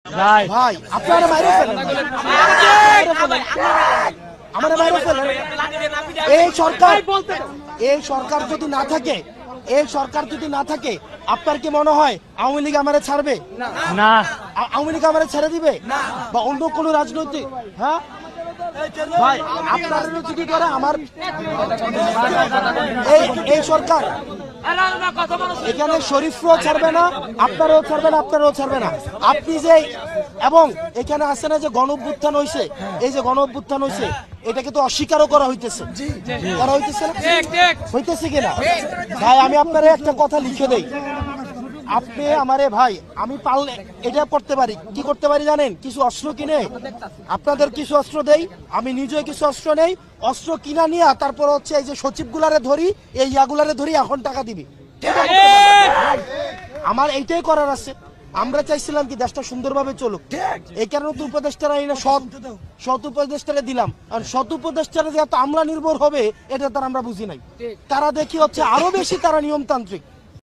ভাই আপনারা মাইরে ফেলেন, আমাদের মাইরে ফেলেন। এই সরকার যদি না থাকে, এই সরকার যদি না থাকে, আপনার কি মনে হয় আওয়ামী লীগ আমারে ছাড়বে? না। আওয়ামী লীগ আমারে ছেড়ে দিবে বা অন্য কোন রাজনৈতিক? হ্যাঁ ভাই, আপনার যদি করে আমার এই সরকার এখানে শরীফও ছাড়বে না, আপনারও ছাড়বে না, আপনারও ছাড়বে না। আপনি যে এবং এখানে আছে না যে গণ-অভ্যুত্থান হয়েছে, এই যে গণ-অভ্যুত্থান হয়েছে, এটাকে তো অস্বীকারও করা হইতেছে, করা হইতেছে না, হইতেছে কিনা? ভাই আমি আপনার একটা কথা লিখে দেই, আপনি আমারে ভাই, আমি পারলে এটা করতে পারি, কি করতে পারি জানেন? কিছু অস্ত্র কিনে আপনাদের কিছু অস্ত্র দেই, আমি নিজে কিছু অস্ত্র নেই, অস্ত্র কিনা নিয়ে তারপর হচ্ছে এই যে সচিবগুলারে ধরি, এই ইয়াগুলারে ধরি, এখন টাকা দিবি। আমার এইটাই করার আছে। আমরা চাইছিলাম কি দেশটা সুন্দরভাবে চলুক, এই কারণে তো উপদেষ্টারা এই না সৎ উপদেষ্টারা দিলাম। আর সৎ উপদেষ্টারা যে এত আমলা নির্ভর হবে এটা তারা আমরা বুঝি নাই। তারা দেখি হচ্ছে আরো বেশি তারা নিয়মতান্ত্রিক।